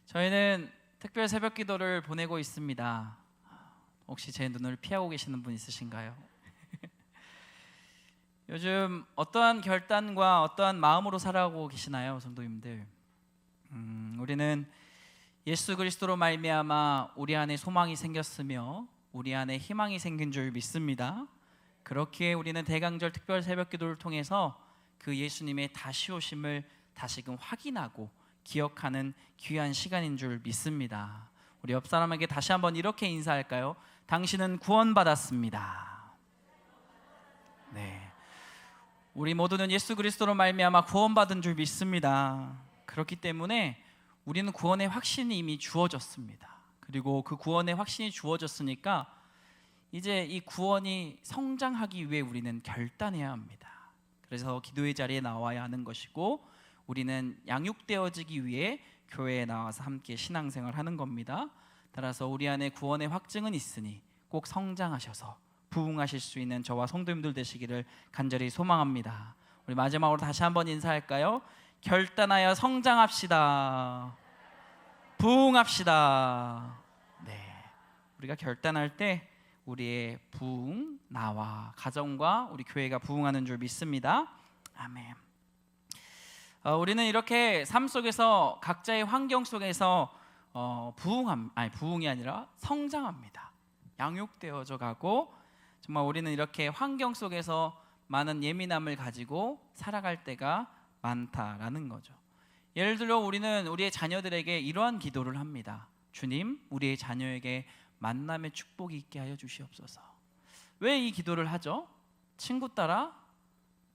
저희는 특별 새벽 기도를 보내고 있습니다. 혹시 제 눈을 피하고 계시는 분 있으신가요? 요즘 어떠한 결단과 어떠한 마음으로 살아가고 계시나요, 성도님들? 우리는 예수 그리스도로 말미암아 우리 안에 소망이 생겼으며 우리 안에 희망이 생긴 줄 믿습니다. 그렇기에 우리는 대강절 특별 새벽 기도를 통해서 그 예수님의 다시 오심을 다시금 확인하고 기억하는 귀한 시간인 줄 믿습니다. 우리 옆 사람에게 다시 한번 이렇게 인사할까요? 당신은 구원받았습니다. 네, 우리 모두는 예수 그리스도로 말미암아 구원받은 줄 믿습니다. 그렇기 때문에 우리는 구원의 확신이 이미 주어졌습니다. 그리고 그 구원의 확신이 주어졌으니까 이제 이 구원이 성장하기 위해 우리는 결단해야 합니다. 그래서 기도의 자리에 나와야 하는 것이고, 우리는 양육되어지기 위해 교회에 나와서 함께 신앙생활을 하는 겁니다. 따라서 우리 안에 구원의 확증은 있으니 꼭 성장하셔서 부흥하실 수 있는 저와 성도님들 되시기를 간절히 소망합니다. 우리 마지막으로 다시 한번 인사할까요? 결단하여 성장합시다. 부흥합시다. 네, 우리가 결단할 때 우리의 부흥, 나와 가정과 우리 교회가 부흥하는 줄 믿습니다. 아멘. 우리는 이렇게 삶 속에서 각자의 환경 속에서 부흥이 아니라 성장합니다. 양육되어져 가고, 정말 우리는 이렇게 환경 속에서 많은 예민함을 가지고 살아갈 때가 많다라는 거죠. 예를 들어 우리는 우리의 자녀들에게 이러한 기도를 합니다. 주님, 우리의 자녀에게 만남의 축복이 있게 하여 주시옵소서. 왜 이 기도를 하죠? 친구 따라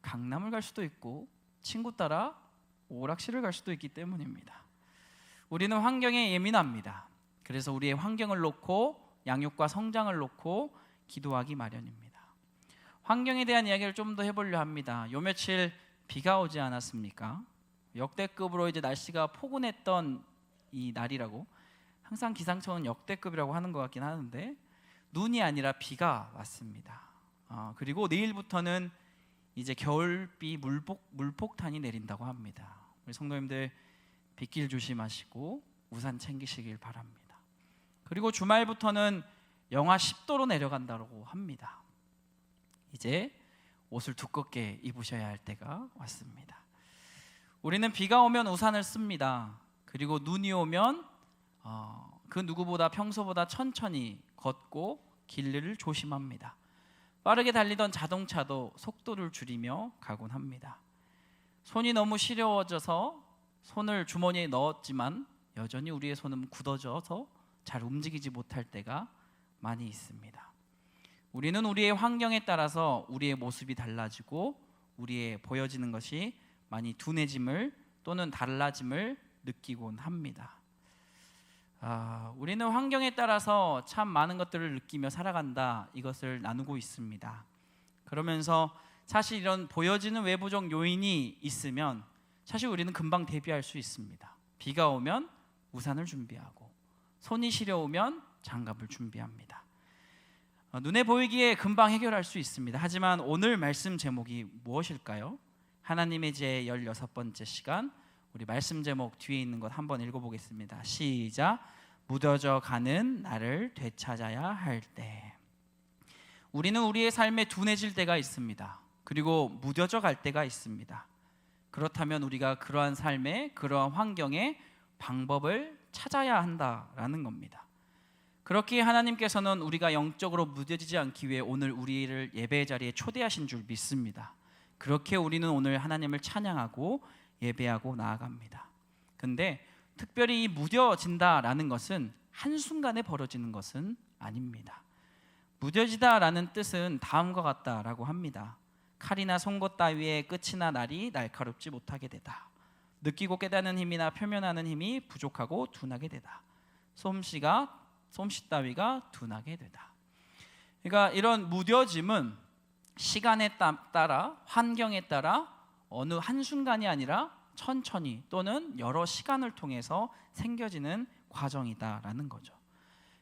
강남을 갈 수도 있고 친구 따라 오락실을 갈 수도 있기 때문입니다. 우리는 환경에 예민합니다. 그래서 우리의 환경을 놓고 양육과 성장을 놓고 기도하기 마련입니다. 환경에 대한 이야기를 좀 더 해보려 합니다. 요 며칠 비가 오지 않았습니까? 역대급으로 이제 날씨가 포근했던 이 날이라고, 항상 기상청은 역대급이라고 하는 것 같긴 하는데 눈이 아니라 비가 왔습니다. 그리고 내일부터는 이제 겨울비 물폭탄이 내린다고 합니다. 우리 성도님들 빗길 조심하시고 우산 챙기시길 바랍니다. 그리고 주말부터는 영하 10도로 내려간다고 합니다. 이제 옷을 두껍게 입으셔야 할 때가 왔습니다. 우리는 비가 오면 우산을 씁니다. 그리고 눈이 오면 그 누구보다 평소보다 천천히 걷고 길을 조심합니다. 빠르게 달리던 자동차도 속도를 줄이며 가곤 합니다. 손이 너무 시려워져서 손을 주머니에 넣었지만 여전히 우리의 손은 굳어져서 잘 움직이지 못할 때가 많이 있습니다. 우리는 우리의 환경에 따라서 우리의 모습이 달라지고 우리의 보여지는 것이 많이 둔해짐을 또는 달라짐을 느끼곤 합니다. 우리는 환경에 따라서 참 많은 것들을 느끼며 살아간다, 이것을 나누고 있습니다. 그러면서 사실 이런 보여지는 외부적 요인이 있으면 사실 우리는 금방 대비할 수 있습니다. 비가 오면 우산을 준비하고, 손이 시려우면 장갑을 준비합니다. 눈에 보이기에 금방 해결할 수 있습니다. 하지만 오늘 말씀 제목이 무엇일까요? 하나님의 제 16번째 시간, 우리 말씀 제목 뒤에 있는 것 한번 읽어보겠습니다. 시작. 무뎌져 가는 나를 되찾아야 할 때. 우리는 우리의 삶에 둔해질 때가 있습니다. 그리고 무뎌져 갈 때가 있습니다. 그렇다면 우리가 그러한 삶에, 그러한 환경에 방법을 찾아야 한다라는 겁니다. 그렇게 하나님께서는 우리가 영적으로 무뎌지지 않기 위해 오늘 우리를 예배의 자리에 초대하신 줄 믿습니다. 그렇게 우리는 오늘 하나님을 찬양하고 예배하고 나아갑니다. 근데 특별히 이 무뎌진다라는 것은 한순간에 벌어지는 것은 아닙니다. 무뎌지다라는 뜻은 다음과 같다라고 합니다. 칼이나 송곳 따위의 끝이나 날이 날카롭지 못하게 되다. 느끼고 깨닫는 힘이나 표면하는 힘이 부족하고 둔하게 되다. 솜씨 따위가 둔하게 되다. 그러니까 이런 무뎌짐은 시간에 따라, 환경에 따라 어느 한순간이 아니라 천천히 또는 여러 시간을 통해서 생겨지는 과정이다라는 거죠.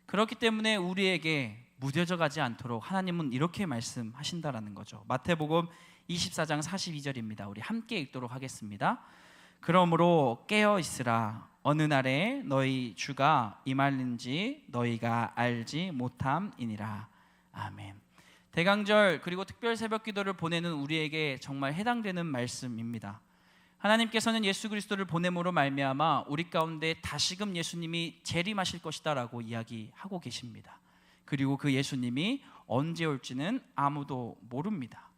그렇기 때문에 우리에게 무뎌져 가지 않도록 하나님은 이렇게 말씀하신다라는 거죠. 마태복음 24장 42절입니다. 우리 함께 읽도록 하겠습니다. 그러므로 깨어 있으라. 어느 날에 너희 주가 임할는지 너희가 알지 못함이니라. 아멘. 대강절 그리고 특별 새벽 기도를 보내는 우리에게 정말 해당되는 말씀입니다. 하나님께서는 예수 그리스도를 보냄으로 말미암아 우리 가운데 다시금 예수님이 재림하실 것이다라고 이야기하고 계십니다. 그리고 그 예수님이 언제 올지는 아무도 모릅니다.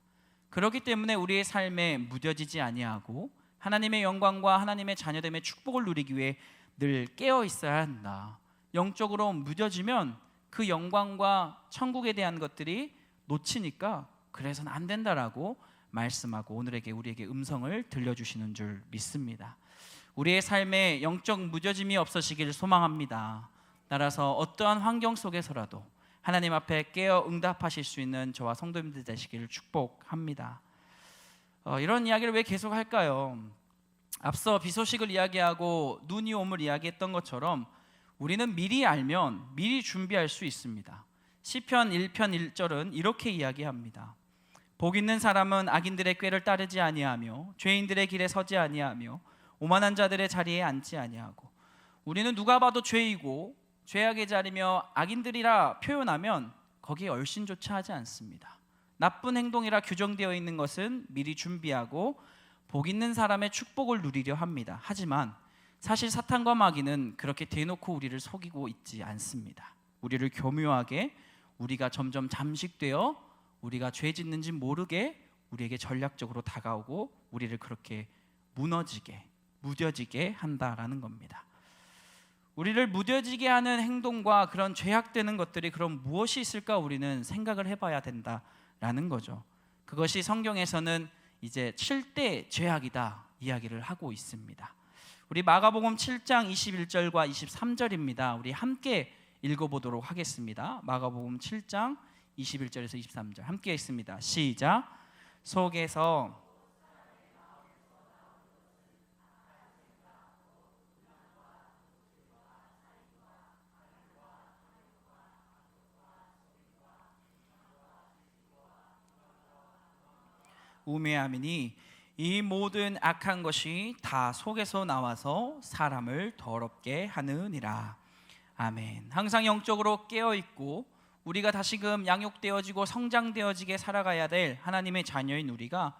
그렇기 때문에 우리의 삶에 무뎌지지 아니하고 하나님의 영광과 하나님의 자녀됨의 축복을 누리기 위해 늘 깨어 있어야 한다. 영적으로 무뎌지면 그 영광과 천국에 대한 것들이 놓치니까 그래서는 안 된다라고 말씀하고 우리에게 음성을 들려주시는 줄 믿습니다. 우리의 삶에 영적 무뎌짐이 없어지기를 소망합니다. 따라서 어떠한 환경 속에서라도 하나님 앞에 깨어 응답하실 수 있는 저와 성도님들 되시기를 축복합니다. 이런 이야기를 왜 계속 할까요? 앞서 비 소식을 이야기하고 눈이 옴을 이야기했던 것처럼 우리는 미리 알면 미리 준비할 수 있습니다. 시편 1편 1절은 이렇게 이야기합니다. 복 있는 사람은 악인들의 꾀를 따르지 아니하며 죄인들의 길에 서지 아니하며 오만한 자들의 자리에 앉지 아니하고. 우리는 누가 봐도 죄이고 죄악의 자리며 악인들이라 표현하면 거기에 얼씬조차 하지 않습니다. 나쁜 행동이라 규정되어 있는 것은 미리 준비하고 복 있는 사람의 축복을 누리려 합니다. 하지만 사실 사탄과 마귀는 그렇게 대놓고 우리를 속이고 있지 않습니다. 우리를 교묘하게 우리가 점점 잠식되어 우리가 죄 짓는지 모르게 우리에게 전략적으로 다가오고 우리를 그렇게 무뎌지게 한다라는 겁니다. 우리를 무뎌지게 하는 행동과 그런 죄악되는 것들이 그럼 무엇이 있을까 우리는 생각을 해봐야 된다라는 거죠. 그것이 성경에서는 이제 7대 죄악이다 이야기를 하고 있습니다. 우리 마가복음 7장 21절과 23절입니다. 우리 함께 읽어보도록 하겠습니다. 마가복음 7장 21절에서 23절 함께 읽습니다. 시작. 속에서 우매함이니 이 모든 악한 것이 다 속에서 나와서 사람을 더럽게 하느니라. 아멘. 항상 영적으로 깨어있고 우리가 다시금 양육되어지고 성장되어지게 살아가야 될 하나님의 자녀인 우리가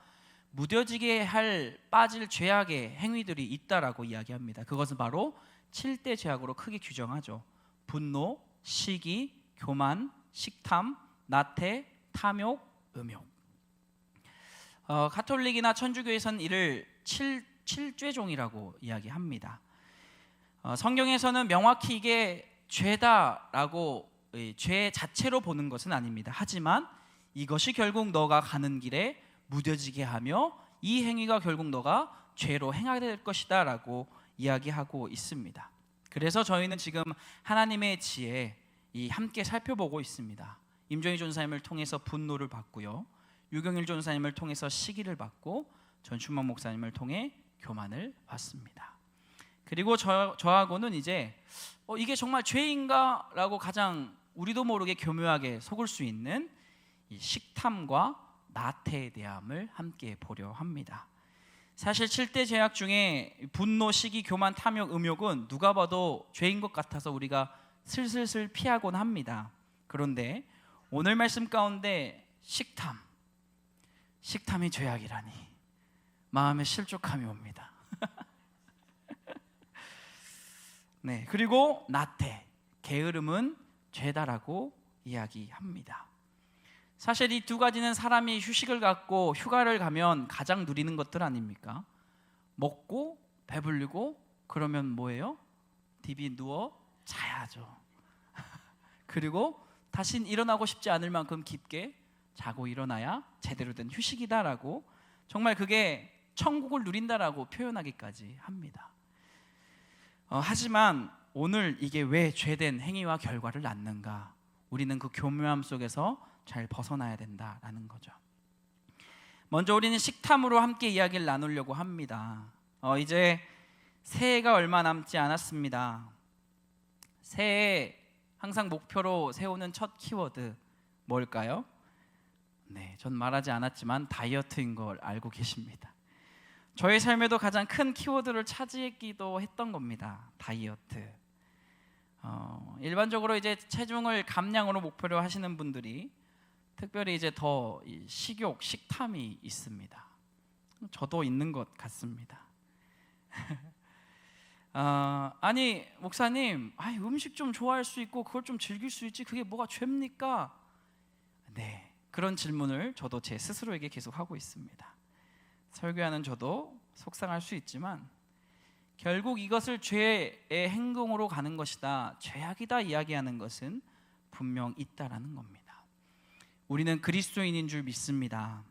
무뎌지게 할 빠질 죄악의 행위들이 있다라고 이야기합니다. 그것은 바로 7대 죄악으로 크게 규정하죠. 분노, 시기, 교만, 식탐, 나태, 탐욕, 음욕. 가톨릭이나 천주교에서는 이를 7죄종이라고 이야기합니다. 성경에서는 명확히 이게 죄다라고 죄 자체로 보는 것은 아닙니다. 하지만 이것이 결국 너가 가는 길에 무뎌지게 하며 이 행위가 결국 너가 죄로 행하게 될 것이다 라고 이야기하고 있습니다. 그래서 저희는 지금 하나님의 지혜 함께 살펴보고 있습니다. 임종희 전사님을 통해서 분노를 받고요, 유경일 전사님을 통해서 시기를 받고 전춘만 목사님을 통해 교만을 받습니다. 그리고 저하고는 이제 이게 정말 죄인가? 라고 가장 우리도 모르게 교묘하게 속을 수 있는 이 식탐과 나태에 대함을 함께 보려 합니다. 사실 7대 죄악 중에 분노, 시기, 교만, 탐욕, 음욕은 누가 봐도 죄인 것 같아서 우리가 슬슬슬 피하곤 합니다. 그런데 오늘 말씀 가운데 식탐이 죄악이라니 마음에 실족함이 옵니다. 네, 그리고 나태, 게으름은 죄다라고 이야기합니다. 사실 이 두 가지는 사람이 휴식을 갖고 휴가를 가면 가장 누리는 것들 아닙니까? 먹고 배불리고 그러면 뭐예요? 디비 누워 자야죠. 그리고 다신 일어나고 싶지 않을 만큼 깊게 자고 일어나야 제대로 된 휴식이다라고, 정말 그게 천국을 누린다라고 표현하기까지 합니다. 하지만 오늘 이게 왜 죄된 행위와 결과를 낳는가? 우리는 그 교묘함 속에서 잘 벗어나야 된다라는 거죠. 먼저 우리는 식탐으로 함께 이야기를 나누려고 합니다. 이제 새해가 얼마 남지 않았습니다. 새해 항상 목표로 세우는 첫 키워드 뭘까요? 네, 전 말하지 않았지만 다이어트인 걸 알고 계십니다. 저의 삶에도 가장 큰 키워드를 차지했기도 했던 겁니다. 다이어트. 일반적으로 이제 체중을 감량으로 목표로 하시는 분들이 특별히 이제 더 식욕, 식탐이 있습니다. 저도 있는 것 같습니다. 아니 목사님, 음식 좀 좋아할 수 있고 그걸 좀 즐길 수 있지 그게 뭐가 죄입니까? 네, 그런 질문을 저도 제 스스로에게 계속 하고 있습니다. 설교하는 저도 속상할 수 있지만 결국 이것을 죄의 행동으로 가는 것이다, 죄악이다 이야기하는 것은 분명 있다라는 겁니다. 우리는 그리스도인인 줄 믿습니다.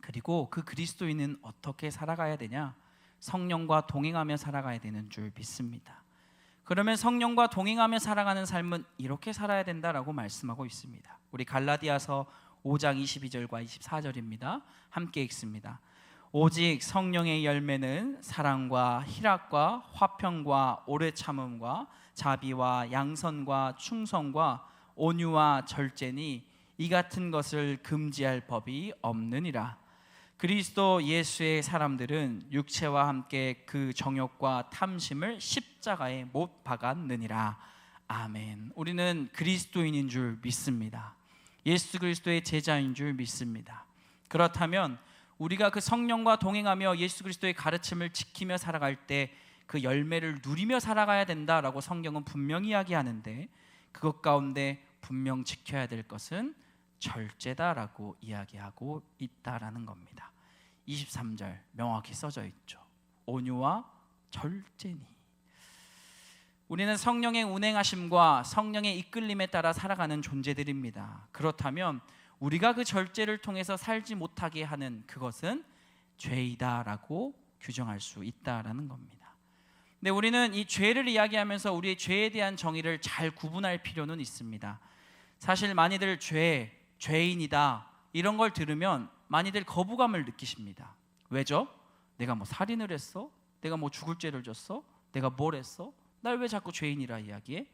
그리고 그 그리스도인은 어떻게 살아가야 되냐? 성령과 동행하며 살아가야 되는 줄 믿습니다. 그러면 성령과 동행하며 살아가는 삶은 이렇게 살아야 된다라고 말씀하고 있습니다. 우리 갈라디아서 5장 22절과 24절입니다. 함께 읽습니다. 오직 성령의 열매는 사랑과 희락과 화평과 오래 참음과 자비와 양선과 충성과 온유와 절제니 이 같은 것을 금지할 법이 없느니라. 그리스도 예수의 사람들은 육체와 함께 그 정욕과 탐심을 십자가에 못 박았느니라. 아멘. 우리는 그리스도인인 줄 믿습니다. 예수 그리스도의 제자인 줄 믿습니다. 그렇다면 우리가 그 성령과 동행하며 예수 그리스도의 가르침을 지키며 살아갈 때 그 열매를 누리며 살아가야 된다라고 성경은 분명히 이야기하는데, 그것 가운데 분명 지켜야 될 것은 절제다라고 이야기하고 있다라는 겁니다. 23절 명확히 써져 있죠. 온유와 절제니. 우리는 성령의 운행하심과 성령의 이끌림에 따라 살아가는 존재들입니다. 그렇다면 우리가 그 절제를 통해서 살지 못하게 하는 그것은 죄이다라고 규정할 수 있다라는 겁니다. 근데 우리는 이 죄를 이야기하면서 우리의 죄에 대한 정의를 잘 구분할 필요는 있습니다. 사실 많이들 죄인이다 이런 걸 들으면 많이들 거부감을 느끼십니다. 왜죠? 내가 뭐 살인을 했어? 내가 뭐 죽을 죄를 졌어? 내가 뭘 했어? 날 왜 자꾸 죄인이라 이야기해?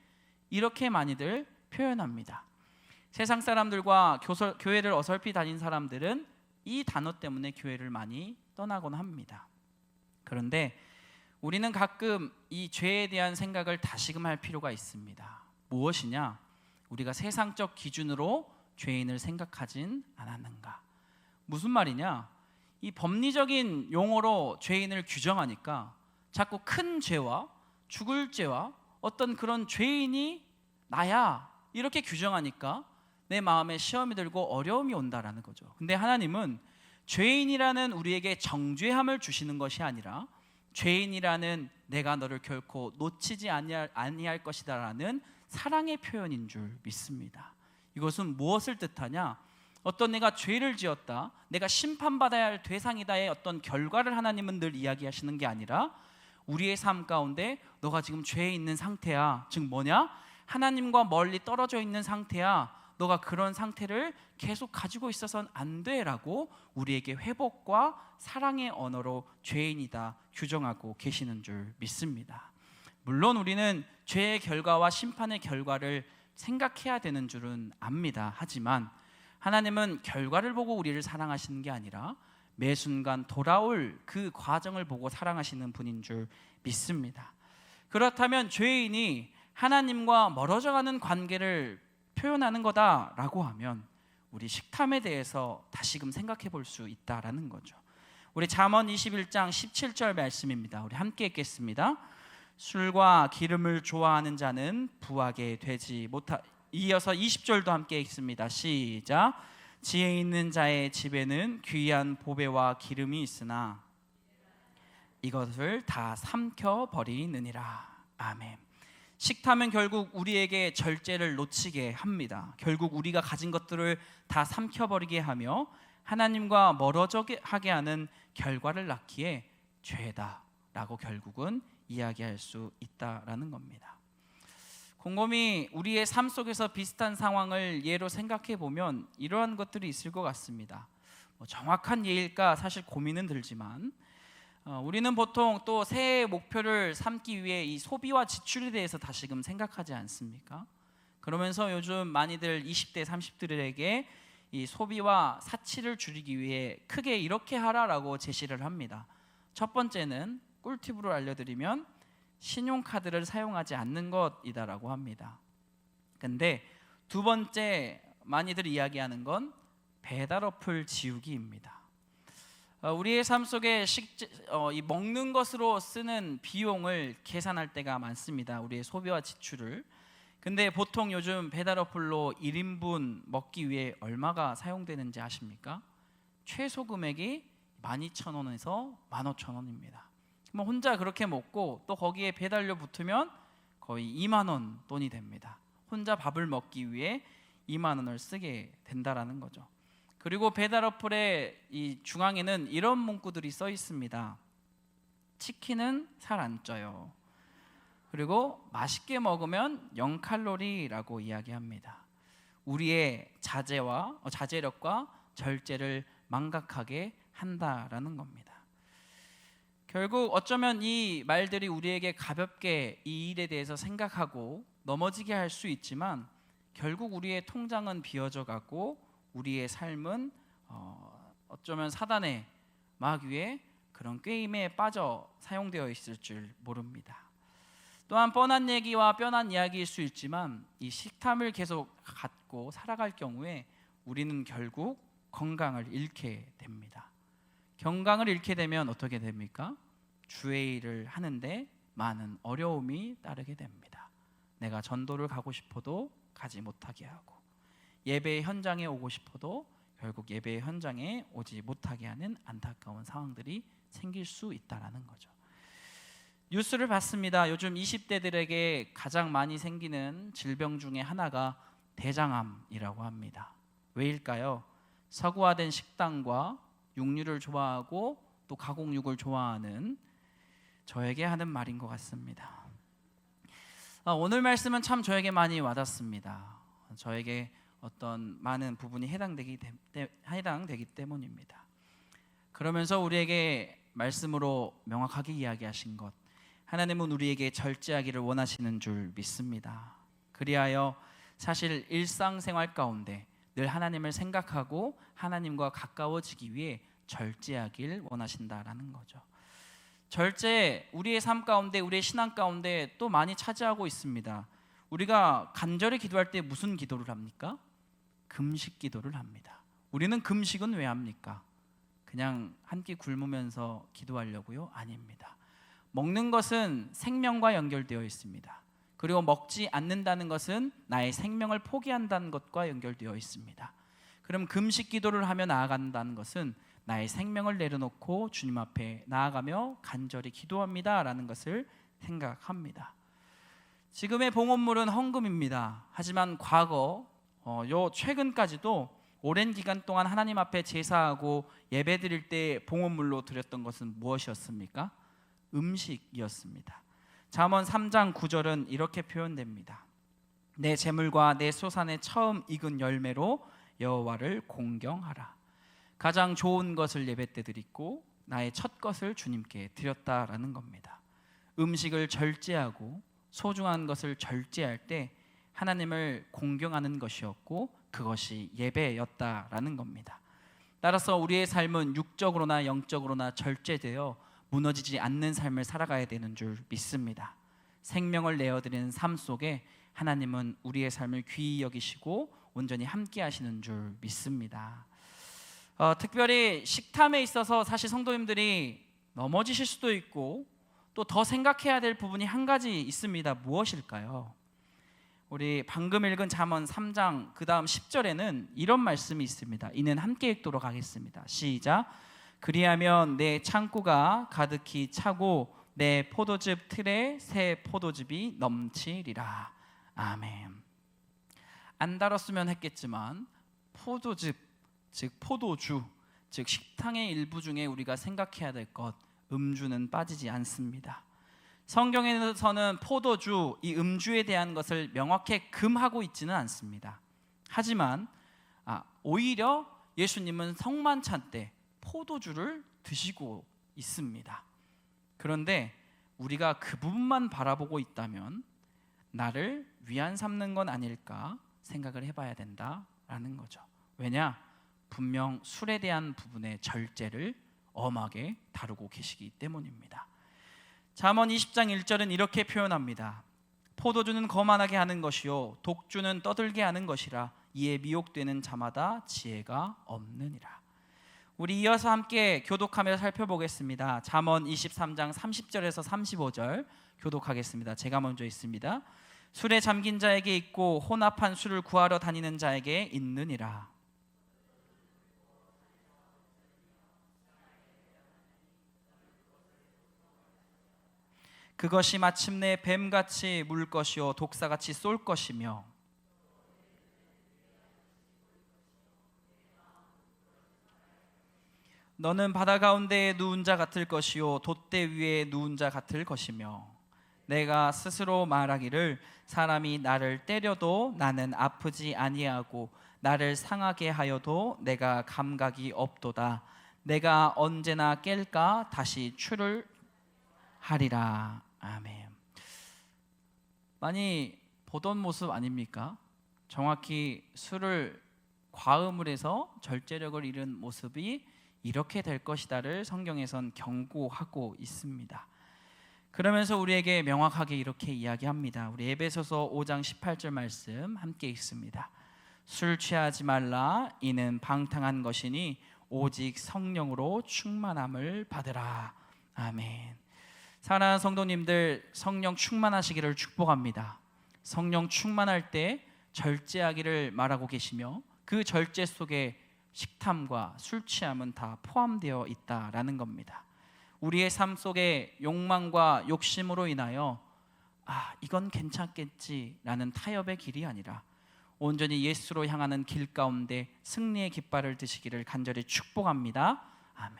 이렇게 많이들 표현합니다. 세상 사람들과 교회를 어설피 다닌 사람들은 이 단어 때문에 교회를 많이 떠나곤 합니다. 그런데 우리는 가끔 이 죄에 대한 생각을 다시금 할 필요가 있습니다. 무엇이냐? 우리가 세상적 기준으로 죄인을 생각하진 않았는가? 무슨 말이냐? 이 법리적인 용어로 죄인을 규정하니까 자꾸 큰 죄와 죽을 죄와 어떤 그런 죄인이 나야 이렇게 규정하니까 내 마음에 시험이 들고 어려움이 온다라는 거죠. 근데 하나님은 죄인이라는 우리에게 정죄함을 주시는 것이 아니라 죄인이라는 내가 너를 결코 놓치지 아니할 것이다라는 사랑의 표현인 줄 믿습니다. 이것은 무엇을 뜻하냐? 어떤 내가 죄를 지었다, 내가 심판받아야 할 대상이다의 어떤 결과를 하나님은 늘 이야기하시는 게 아니라 우리의 삶 가운데 너가 지금 죄에 있는 상태야. 즉 뭐냐? 하나님과 멀리 떨어져 있는 상태야. 너가 그런 상태를 계속 가지고 있어서는 안 돼라고 우리에게 회복과 사랑의 언어로 죄인이다 규정하고 계시는 줄 믿습니다. 물론 우리는 죄의 결과와 심판의 결과를 생각해야 되는 줄은 압니다. 하지만 하나님은 결과를 보고 우리를 사랑하시는 게 아니라 매 순간 돌아올 그 과정을 보고 사랑하시는 분인 줄 믿습니다. 그렇다면 죄인이 하나님과 멀어져가는 관계를 표현하는 거다라고 하면 우리 식탐에 대해서 다시금 생각해 볼 수 있다라는 거죠. 우리 잠언 21장 17절 말씀입니다. 우리 함께 읽겠습니다. 술과 기름을 좋아하는 자는 부하게 되지 못하. 이어서 20절도 함께 읽습니다. 시작. 지혜 있는 자의 집에는 귀한 보배와 기름이 있으나 이것을 다 삼켜 버리느니라. 아멘. 식탐은 결국 우리에게 절제를 놓치게 합니다. 결국 우리가 가진 것들을 다 삼켜버리게 하며 하나님과 멀어지게 하게 하는 결과를 낳기에 죄다라고 결국은 이야기할 수 있다라는 겁니다. 곰곰이 우리의 삶 속에서 비슷한 상황을 예로 생각해 보면 이러한 것들이 있을 것 같습니다. 정확한 예일까 사실 고민은 들지만 우리는 보통 또 새해 목표를 삼기 위해 이 소비와 지출에 대해서 다시금 생각하지 않습니까? 그러면서 요즘 많이들 20대, 30대들에게 이 소비와 사치를 줄이기 위해 크게 이렇게 하라라고 제시를 합니다. 첫 번째는 꿀팁으로 알려드리면 신용카드를 사용하지 않는 것이다라고 합니다. 근데 두 번째 많이들 이야기하는 건 배달 어플 지우기입니다. 우리의 삶 속에 이 먹는 것으로 쓰는 비용을 계산할 때가 많습니다. 우리의 소비와 지출을. 근데 보통 요즘 배달 어플로 1인분 먹기 위해 얼마가 사용되는지 아십니까? 최소 금액이 12,000원에서 15,000원입니다. 그럼 혼자 그렇게 먹고 또 거기에 배달료 붙으면 거의 2만 원 돈이 됩니다. 혼자 밥을 먹기 위해 2만 원을 쓰게 된다라는 거죠. 그리고 배달 어플의 이 중앙에는 이런 문구들이 써 있습니다. 치킨은 살 안 쪄요. 그리고 맛있게 먹으면 0칼로리라고 이야기합니다. 우리의 자제력과 절제를 망각하게 한다라는 겁니다. 결국 어쩌면 이 말들이 우리에게 가볍게 이 일에 대해서 생각하고 넘어지게 할 수 있지만 결국 우리의 통장은 비어져 가고 우리의 삶은 어쩌면 사단의 마귀의 그런 게임에 빠져 사용되어 있을 줄 모릅니다. 또한 뻔한 얘기와 뻔한 이야기일 수 있지만 이 식탐을 계속 갖고 살아갈 경우에 우리는 결국 건강을 잃게 됩니다. 건강을 잃게 되면 어떻게 됩니까? 주의 일을 하는데 많은 어려움이 따르게 됩니다. 내가 전도를 가고 싶어도 가지 못하게 하고 예배의 현장에 오고 싶어도 결국 예배의 현장에 오지 못하게 하는 안타까운 상황들이 생길 수 있다라는 거죠. 뉴스를 봤습니다. 요즘 20대들에게 가장 많이 생기는 질병 중에 하나가 대장암이라고 합니다. 왜일까요? 서구화된 식단과 육류를 좋아하고 또 가공육을 좋아하는 저에게 하는 말인 것 같습니다. 오늘 말씀은 참 저에게 많이 와닿습니다. 저에게 어떤 많은 부분이 해당되기 때문입니다. 그러면서 우리에게 말씀으로 명확하게 이야기하신 것, 하나님은 우리에게 절제하기를 원하시는 줄 믿습니다. 그리하여 사실 일상생활 가운데 늘 하나님을 생각하고 하나님과 가까워지기 위해 절제하길 원하신다라는 거죠. 절제, 우리의 삶 가운데, 우리의 신앙 가운데 또 많이 차지하고 있습니다. 우리가 간절히 기도할 때 무슨 기도를 합니까? 금식 기도를 합니다. 우리는 금식은 왜 합니까? 그냥 한 끼 굶으면서 기도하려고요? 아닙니다. 먹는 것은 생명과 연결되어 있습니다. 그리고 먹지 않는다는 것은 나의 생명을 포기한다는 것과 연결되어 있습니다. 그럼 금식 기도를 하며 나아간다는 것은 나의 생명을 내려놓고 주님 앞에 나아가며 간절히 기도합니다라는 것을 생각합니다. 지금의 봉헌물은 헌금입니다. 하지만 과거 최근까지도 오랜 기간 동안 하나님 앞에 제사하고 예배드릴 때 봉헌물로 드렸던 것은 무엇이었습니까? 음식이었습니다. 잠언 3장 9절은 이렇게 표현됩니다. 내 재물과 내 소산의 처음 익은 열매로 여호와를 공경하라. 가장 좋은 것을 예배 때 드리고 나의 첫 것을 주님께 드렸다라는 겁니다. 음식을 절제하고 소중한 것을 절제할 때 하나님을 공경하는 것이었고 그것이 예배였다라는 겁니다. 따라서 우리의 삶은 육적으로나 영적으로나 절제되어 무너지지 않는 삶을 살아가야 되는 줄 믿습니다. 생명을 내어드리는 삶 속에 하나님은 우리의 삶을 귀히 여기시고 온전히 함께 하시는 줄 믿습니다. 특별히 식탐에 있어서 사실 성도님들이 넘어지실 수도 있고 또 더 생각해야 될 부분이 한 가지 있습니다. 무엇일까요? 우리 방금 읽은 잠언 3장 그 다음 10절에는 이런 말씀이 있습니다. 이는 함께 읽도록 하겠습니다. 시작. 그리하면 내 창고가 가득히 차고 내 포도즙 틀에 새 포도즙이 넘치리라. 아멘. 안 달았으면 했겠지만 포도즙, 즉 포도주, 즉 식탕의 일부 중에 우리가 생각해야 될 것, 음주는 빠지지 않습니다. 성경에서는 포도주, 이 음주에 대한 것을 명확히 금하고 있지는 않습니다. 하지만 오히려 예수님은 성만찬 때 포도주를 드시고 있습니다. 그런데 우리가 그 부분만 바라보고 있다면 나를 위안 삼는 건 아닐까 생각을 해봐야 된다라는 거죠. 왜냐? 분명 술에 대한 부분의 절제를 엄하게 다루고 계시기 때문입니다. 잠언 20장 1절은 이렇게 표현합니다. 포도주는 거만하게 하는 것이요 독주는 떠들게 하는 것이라 이에 미혹되는 자마다 지혜가 없느니라. 우리 이어서 함께 교독하며 살펴보겠습니다. 잠언 23장 30절에서 35절 교독하겠습니다. 제가 먼저 있습니다. 술에 잠긴 자에게 있고 혼합한 술을 구하러 다니는 자에게 있느니라. 그것이 마침내 뱀같이 물 것이요 독사같이 쏠 것이며 너는 바다 가운데에 누운 자 같을 것이요 돛대 위에 누운 자 같을 것이며 내가 스스로 말하기를 사람이 나를 때려도 나는 아프지 아니하고 나를 상하게 하여도 내가 감각이 없도다. 내가 언제나 깰까 다시 출을 하리라. 아멘. 많이 보던 모습 아닙니까? 정확히 술을 과음을 해서 절제력을 잃은 모습이 이렇게 될 것이다를 성경에선 경고하고 있습니다. 그러면서 우리에게 명확하게 이렇게 이야기합니다. 우리 에베소서 5장 18절 말씀 함께 읽습니다. 술 취하지 말라 이는 방탕한 것이니 오직 성령으로 충만함을 받으라. 아멘. 사랑하는 성도님들, 성령 충만하시기를 축복합니다. 성령 충만할 때 절제하기를 말하고 계시며 그 절제 속에 식탐과 술 취함은 다 포함되어 있다라는 겁니다. 우리의 삶 속에 욕망과 욕심으로 인하여 이건 괜찮겠지라는 타협의 길이 아니라 온전히 예수로 향하는 길 가운데 승리의 깃발을 드시기를 간절히 축복합니다. 아멘.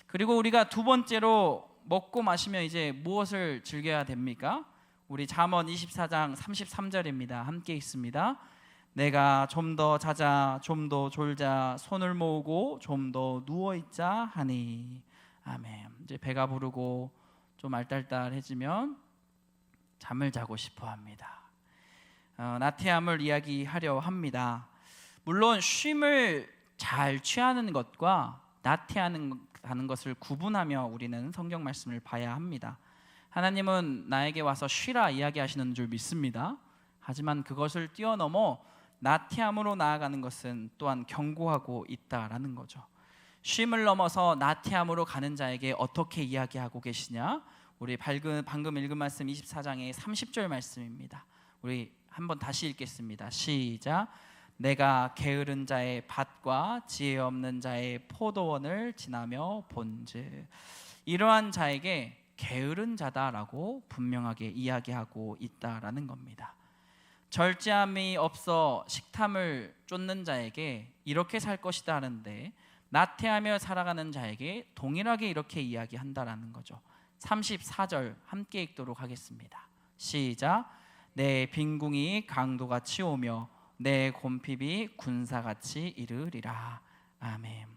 그리고 우리가 두 번째로 먹고 마시며 이제 무엇을 즐겨야 됩니까? 우리 잠언 24장 33절입니다. 함께 읽습니다. 내가 좀 더 자자 좀 더 졸자 손을 모으고 좀 더 누워 있자 하니. 아멘. 이제 배가 부르고 좀 알딸딸해지면 잠을 자고 싶어 합니다. 나태함을 이야기하려 합니다. 물론 쉼을 잘 취하는 것과 나태하는 것을 구분하며 우리는 성경 말씀을 봐야 합니다. 하나님은 나에게 와서 쉬라 이야기하시는 줄 믿습니다. 하지만 그것을 뛰어넘어 나태함으로 나아가는 것은 또한 경고하고 있다라는 거죠. 쉼을 넘어서 나태함으로 가는 자에게 어떻게 이야기하고 계시냐? 우리 방금 읽은 말씀 24장의 30절 말씀입니다. 우리 한번 다시 읽겠습니다. 시작. 내가 게으른 자의 밭과 지혜 없는 자의 포도원을 지나며 본즉. 이러한 자에게 게으른 자다라고 분명하게 이야기하고 있다라는 겁니다. 절제함이 없어 식탐을 쫓는 자에게 이렇게 살 것이다 하는데 나태하며 살아가는 자에게 동일하게 이렇게 이야기한다라는 거죠. 34절 함께 읽도록 하겠습니다. 시작. 내 빈궁이 강도같이 오며 내 곰핍이 군사같이 이르리라. 아멘.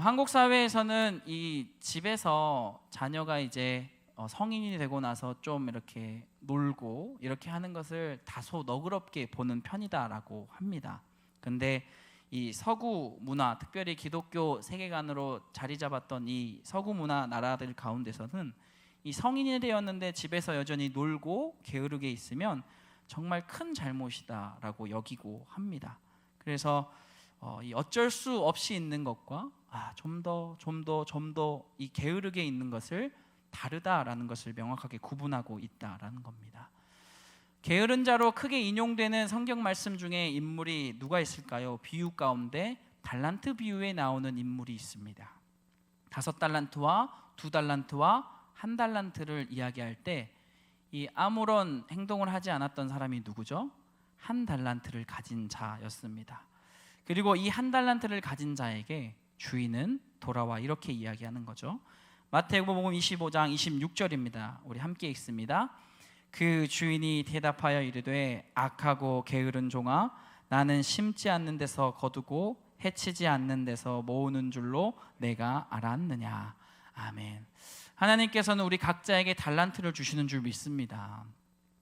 한국 사회에서는 이 집에서 자녀가 이제 성인이 되고 나서 좀 이렇게 놀고 이렇게 하는 것을 다소 너그럽게 보는 편이다라고 합니다. 근데 이 서구 문화, 특별히 기독교 세계관으로 자리 잡았던 이 서구 문화 나라들 가운데서는 이 성인이 되었는데 집에서 여전히 놀고 게으르게 있으면 정말 큰 잘못이다라고 여기고 합니다. 그래서 이 어쩔 수 없이 있는 것과 좀 더 이 게으르게 있는 것을 다르다라는 것을 명확하게 구분하고 있다라는 겁니다. 게으른 자로 크게 인용되는 성경 말씀 중에 인물이 누가 있을까요? 비유 가운데 달란트 비유에 나오는 인물이 있습니다. 5달란트와 2달란트와 1달란트를 이야기할 때 이 아무런 행동을 하지 않았던 사람이 누구죠? 1달란트를 가진 자였습니다. 그리고 이 1달란트를 가진 자에게 주인은 돌아와 이렇게 이야기하는 거죠. 마태복음 25장 26절입니다. 우리 함께 읽습니다. 그 주인이 대답하여 이르되 악하고 게으른 종아 나는 심지 않는 데서 거두고 해치지 않는 데서 모으는 줄로 내가 알았느냐. 아멘. 하나님께서는 우리 각자에게 달란트를 주시는 줄 믿습니다.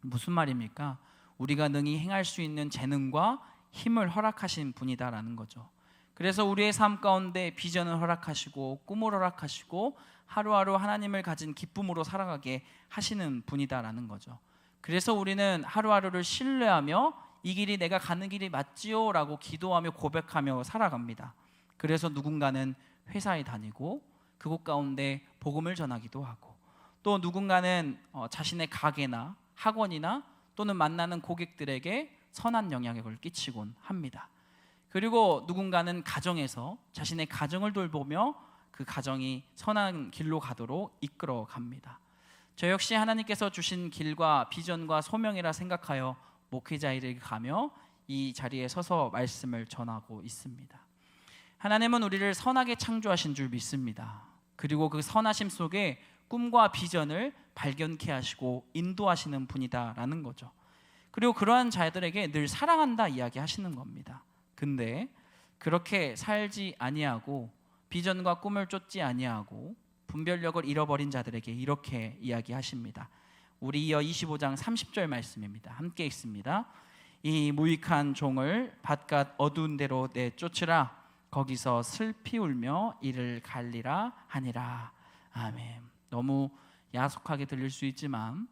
무슨 말입니까? 우리가 능히 행할 수 있는 재능과 힘을 허락하신 분이다라는 거죠. 그래서 우리의 삶 가운데 비전을 허락하시고 꿈을 허락하시고 하루하루 하나님을 가진 기쁨으로 살아가게 하시는 분이다라는 거죠. 그래서 우리는 하루하루를 신뢰하며 이 길이 내가 가는 길이 맞지요? 라고 기도하며 고백하며 살아갑니다. 그래서 누군가는 회사에 다니고 그곳 가운데 복음을 전하기도 하고, 또 누군가는 자신의 가게나 학원이나 또는 만나는 고객들에게 선한 영향력을 끼치곤 합니다. 그리고 누군가는 가정에서 자신의 가정을 돌보며 그 가정이 선한 길로 가도록 이끌어 갑니다. 저 역시 하나님께서 주신 길과 비전과 소명이라 생각하여 목회자 일을 가며 이 자리에 서서 말씀을 전하고 있습니다. 하나님은 우리를 선하게 창조하신 줄 믿습니다. 그리고 그 선하심 속에 꿈과 비전을 발견케 하시고 인도하시는 분이다라는 거죠. 그리고 그러한 자들에게 늘 사랑한다 이야기하시는 겁니다. 근데 그렇게 살지 아니하고 비전과 꿈을 쫓지 아니하고 분별력을 잃어버린 자들에게 이렇게 이야기하십니다. 우리 이어 25장 30절 말씀입니다. 함께 읽습니다. 이 무익한 종을 바깥 어두운 데로 내쫓으라. 거기서 슬피 울며 이를 갈리라 하니라. 아멘. 너무 야속하게 들릴 수 있지만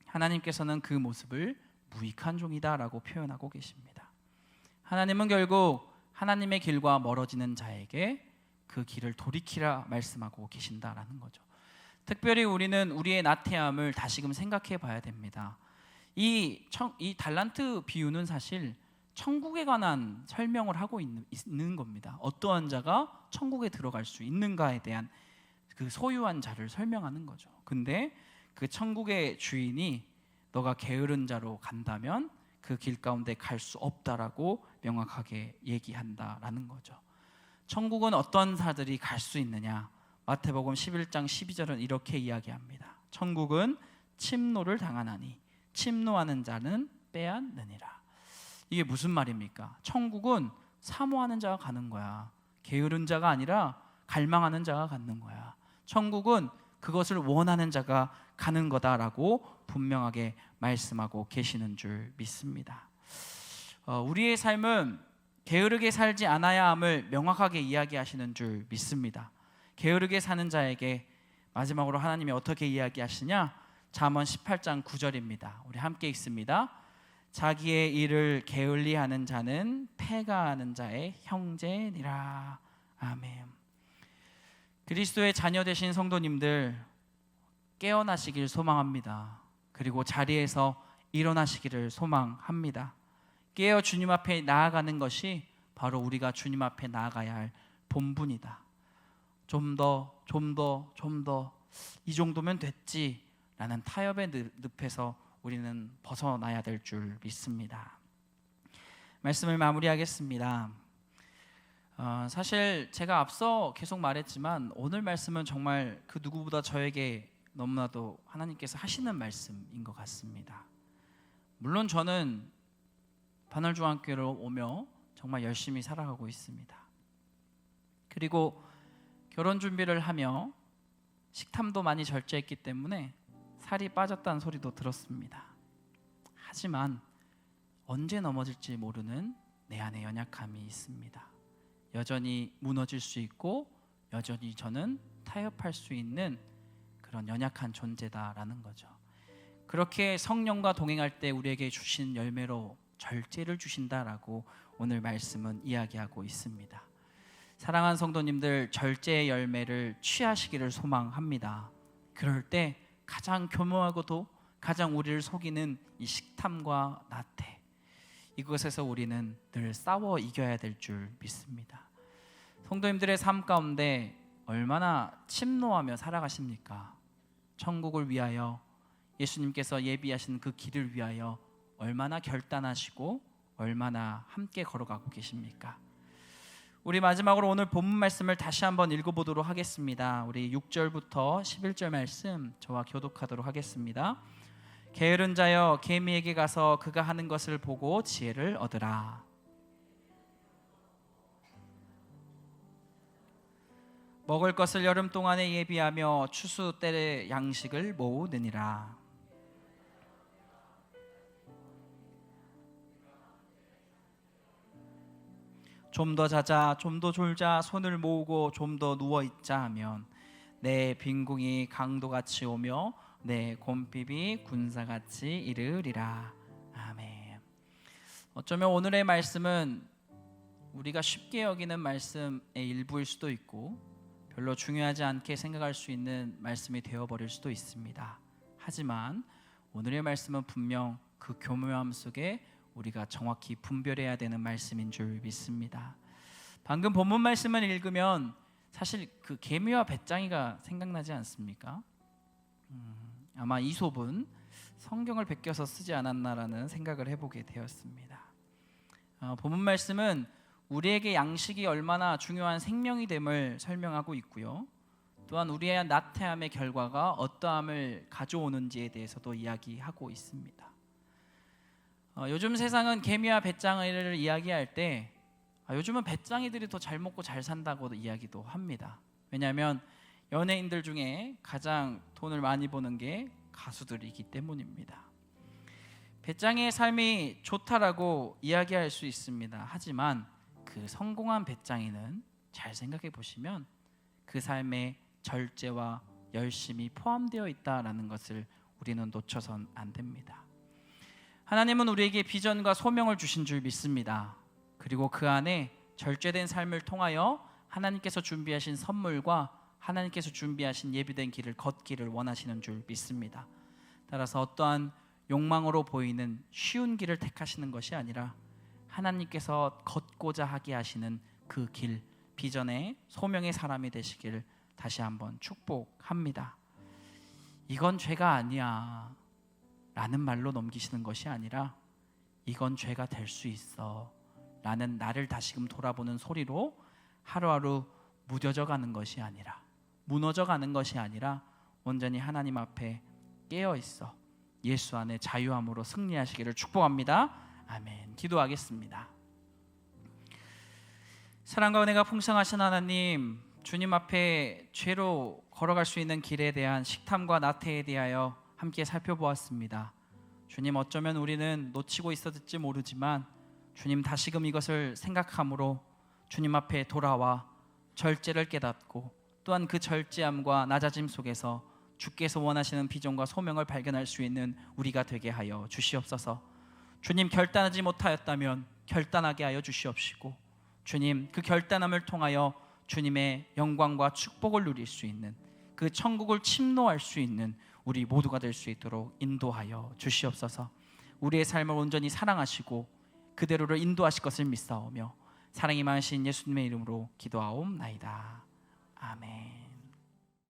하나님께서는 그 모습을 무익한 종이다라고 표현하고 계십니다. 하나님은 결국 하나님의 길과 멀어지는 자에게 그 길을 돌이키라 말씀하고 계신다라는 거죠. 특별히 우리는 우리의 나태함을 다시금 생각해 봐야 됩니다. 이 달란트 비유는 사실 천국에 관한 설명을 하고 있는 겁니다. 어떠한 자가 천국에 들어갈 수 있는가에 대한 그 소유한 자를 설명하는 거죠. 근데 그 천국의 주인이 너가 게으른 자로 간다면 그 길 가운데 갈 수 없다라고 명확하게 얘기한다라는 거죠. 천국은 어떤 자들이 갈 수 있느냐? 마태복음 11장 12절은 이렇게 이야기합니다. 천국은 침노를 당하나니 침노하는 자는 빼앗느니라. 이게 무슨 말입니까? 천국은 사모하는 자가 가는 거야. 게으른 자가 아니라 갈망하는 자가 가는 거야. 천국은 그것을 원하는 자가 가는 거다라고 분명하게 말씀하고 계시는 줄 믿습니다. 우리의 삶은 게으르게 살지 않아야 함을 명확하게 이야기하시는 줄 믿습니다. 게으르게 사는 자에게 마지막으로 하나님이 어떻게 이야기하시냐? 잠언 18장 9절입니다. 우리 함께 읽습니다. 자기의 일을 게을리 하는 자는 패가하는 자의 형제니라. 아멘. 그리스도의 자녀 되신 성도님들 깨어나시길 소망합니다. 그리고 자리에서 일어나시기를 소망합니다. 깨어 주님 앞에 나아가는 것이 바로 우리가 주님 앞에 나아가야 할 본분이다. 좀 더 이 정도면 됐지 라는 타협의 늪에서 우리는 벗어나야 될 줄 믿습니다. 말씀을 마무리하겠습니다. 사실 제가 앞서 계속 말했지만 오늘 말씀은 정말 그 누구보다 저에게 너무나도 하나님께서 하시는 말씀인 것 같습니다. 물론 저는 반월중앙교회를 오며 정말 열심히 살아가고 있습니다. 그리고 결혼 준비를 하며 식탐도 많이 절제했기 때문에 살이 빠졌다는 소리도 들었습니다. 하지만 언제 넘어질지 모르는 내 안에 연약함이 있습니다. 여전히 무너질 수 있고 여전히 저는 타협할 수 있는 그런 연약한 존재다라는 거죠. 그렇게 성령과 동행할 때 우리에게 주신 열매로 절제를 주신다라고 오늘 말씀은 이야기하고 있습니다. 사랑하는 성도님들, 절제의 열매를 취하시기를 소망합니다. 그럴 때 가장 교묘하고도 가장 우리를 속이는 이 식탐과 나태, 이것에서 우리는 늘 싸워 이겨야 될 줄 믿습니다. 성도님들의 삶 가운데 얼마나 침노하며 살아가십니까? 천국을 위하여 예수님께서 예비하신 그 길을 위하여 얼마나 결단하시고 얼마나 함께 걸어가고 계십니까? 우리 마지막으로 오늘 본문 말씀을 다시 한번 읽어보도록 하겠습니다. 우리 6절부터 11절 말씀 저와 교독하도록 하겠습니다. 게으른 자여 개미에게 가서 그가 하는 것을 보고 지혜를 얻으라. 먹을 것을 여름 동안에 예비하며 추수 때의 양식을 모으느니라. 좀 더 자자, 좀 더 졸자, 손을 모으고 좀 더 누워 있자 하면 내 빈궁이 강도같이 오며 내 곰핍이 군사같이 이르리라. 아멘. 어쩌면 오늘의 말씀은 우리가 쉽게 여기는 말씀의 일부일 수도 있고 별로 중요하지 않게 생각할 수 있는 말씀이 되어버릴 수도 있습니다. 하지만 오늘의 말씀은 분명 그 교묘함 속에 우리가 정확히 분별해야 되는 말씀인 줄 믿습니다. 방금 본문 말씀을 읽으면 사실 그 개미와 배짱이가 생각나지 않습니까? 아마 이솝은 성경을 베껴서 쓰지 않았나라는 생각을 해보게 되었습니다. 본문 말씀은 우리에게 양식이 얼마나 중요한 생명이 됨을 설명하고 있고요. 또한 우리의 나태함의 결과가 어떠함을 가져오는지에 대해서도 이야기하고 있습니다. 요즘 세상은 개미와 배짱이를 이야기할 때 요즘은 배짱이들이 더 잘 먹고 잘 산다고 이야기도 합니다. 왜냐하면 연예인들 중에 가장 돈을 많이 버는 게 가수들이기 때문입니다. 배짱이의 삶이 좋다라고 이야기할 수 있습니다. 하지만 그 성공한 배짱이는 잘 생각해 보시면 그 삶에 절제와 열심이 포함되어 있다라는 것을 우리는 놓쳐선 안 됩니다. 하나님은 우리에게 비전과 소명을 주신 줄 믿습니다. 그리고 그 안에 절제된 삶을 통하여 하나님께서 준비하신 선물과 하나님께서 준비하신 예비된 길을 걷기를 원하시는 줄 믿습니다. 따라서 어떠한 욕망으로 보이는 쉬운 길을 택하시는 것이 아니라 하나님께서 걷고자 하게 하시는 그 길, 비전의 소명의 사람이 되시기를 다시 한번 축복합니다. 이건 죄가 아니야 라는 말로 넘기시는 것이 아니라 이건 죄가 될 수 있어 라는 나를 다시금 돌아보는 소리로 하루하루 무뎌져 가는 것이 아니라 무너져 가는 것이 아니라 온전히 하나님 앞에 깨어 있어 예수 안에 자유함으로 승리하시기를 축복합니다. 아멘. 기도하겠습니다. 사랑과 은혜가 풍성하신 하나님, 주님 앞에 죄로 걸어갈 수 있는 길에 대한 식탐과 나태에 대하여 함께 살펴보았습니다. 주님, 어쩌면 우리는 놓치고 있었을지 모르지만 주님 다시금 이것을 생각함으로 주님 앞에 돌아와 절제를 깨닫고 또한 그 절제함과 낮아짐 속에서 주께서 원하시는 비전과 소명을 발견할 수 있는 우리가 되게 하여 주시옵소서. 주님, 결단하지 못하였다면 결단하게 하여 주시옵시고 주님, 그 결단함을 통하여 주님의 영광과 축복을 누릴 수 있는 그 천국을 침노할 수 있는 우리 모두가 될 수 있도록 인도하여 주시옵소서. 우리의 삶을 온전히 사랑하시고 그대로를 인도하실 것을 믿사오며 사랑이 많으신 예수님의 이름으로 기도하옵나이다. 아멘.